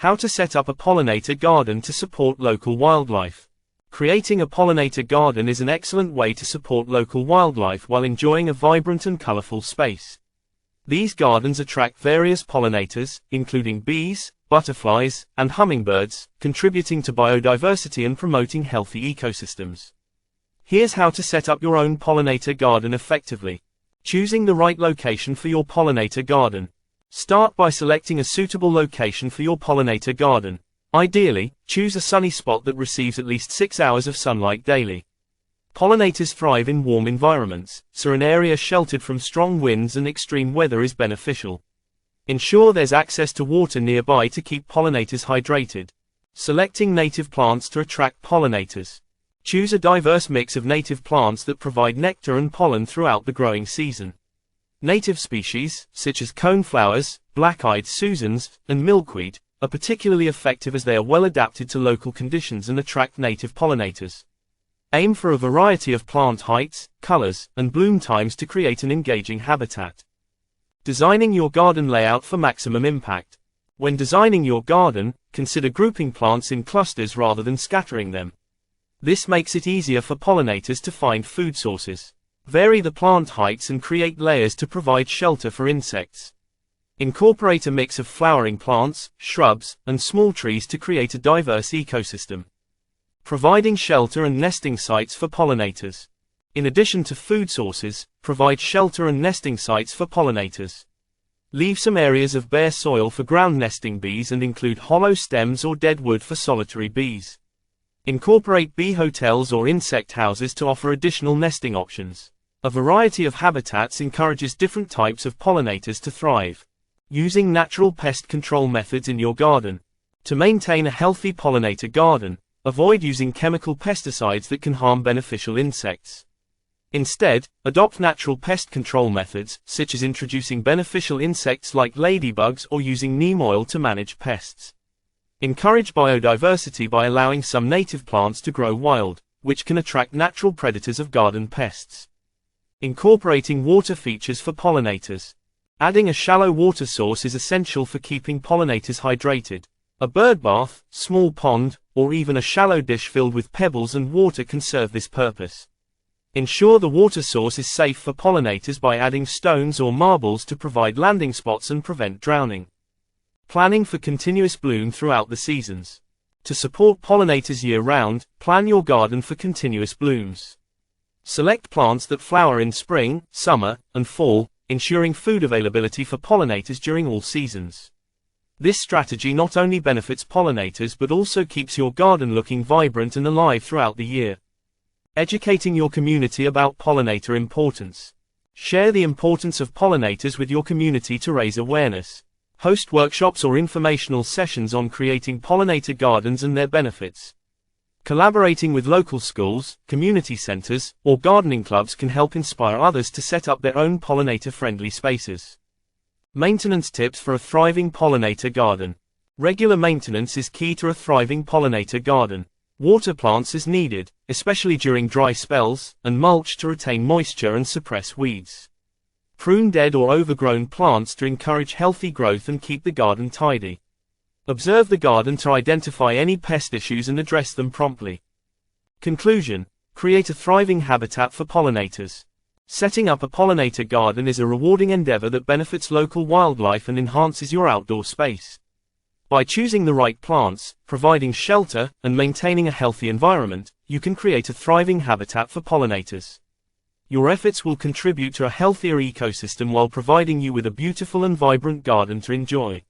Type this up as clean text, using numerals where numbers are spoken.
How to set up a pollinator garden to support local wildlife. Creating a pollinator garden is an excellent way to support local wildlife while enjoying a vibrant and colorful space. These gardens attract various pollinators, including bees, butterflies, and hummingbirds, contributing to biodiversity and promoting healthy ecosystems. Here's how to set up your own pollinator garden effectively. Choosing the right location for your pollinator garden. Start by selecting a suitable location for your pollinator garden. Ideally, choose a sunny spot that receives at least 6 hours of sunlight daily. Pollinators thrive in warm environments, so an area sheltered from strong winds and extreme weather is beneficial. Ensure there's access to water nearby to keep pollinators hydrated. Selecting native plants to attract pollinators. Choose a diverse mix of native plants that provide nectar and pollen throughout the growing season. Native species, such as coneflowers, black-eyed Susans, and milkweed, are particularly effective as they are well adapted to local conditions and attract native pollinators. Aim for a variety of plant heights, colors, and bloom times to create an engaging habitat. Designing your garden layout for maximum impact. When designing your garden, consider grouping plants in clusters rather than scattering them. This makes it easier for pollinators to find food sources. Vary the plant heights and create layers to provide shelter for insects. Incorporate a mix of flowering plants, shrubs, and small trees to create a diverse ecosystem. Providing shelter and nesting sites for pollinators. In addition to food sources, provide shelter and nesting sites for pollinators. Leave some areas of bare soil for ground nesting bees and include hollow stems or dead wood for solitary bees. Incorporate bee hotels or insect houses to offer additional nesting options. A variety of habitats encourages different types of pollinators to thrive. Using natural pest control methods in your garden. To maintain a healthy pollinator garden, avoid using chemical pesticides that can harm beneficial insects. Instead, adopt natural pest control methods, such as introducing beneficial insects like ladybugs or using neem oil to manage pests. Encourage biodiversity by allowing some native plants to grow wild, which can attract natural predators of garden pests. Incorporating water features for pollinators. Adding a shallow water source is essential for keeping pollinators hydrated. A bird bath, small pond, or even a shallow dish filled with pebbles and water can serve this purpose. Ensure the water source is safe for pollinators by adding stones or marbles to provide landing spots and prevent drowning. Planning for continuous bloom throughout the seasons. To support pollinators year-round, plan your garden for continuous blooms. Select plants that flower in spring, summer, and fall, ensuring food availability for pollinators during all seasons. This strategy not only benefits pollinators but also keeps your garden looking vibrant and alive throughout the year. Educating your community about pollinator importance. Share the importance of pollinators with your community to raise awareness. Host workshops or informational sessions on creating pollinator gardens and their benefits. Collaborating with local schools, community centers, or gardening clubs can help inspire others to set up their own pollinator-friendly spaces. Maintenance tips for a thriving pollinator garden. Regular maintenance is key to a thriving pollinator garden. Water plants as needed, especially during dry spells, and mulch to retain moisture and suppress weeds. Prune dead or overgrown plants to encourage healthy growth and keep the garden tidy. Observe the garden to identify any pest issues and address them promptly. Conclusion: create a thriving habitat for pollinators. Setting up a pollinator garden is a rewarding endeavor that benefits local wildlife and enhances your outdoor space. By choosing the right plants, providing shelter, and maintaining a healthy environment, you can create a thriving habitat for pollinators. Your efforts will contribute to a healthier ecosystem while providing you with a beautiful and vibrant garden to enjoy.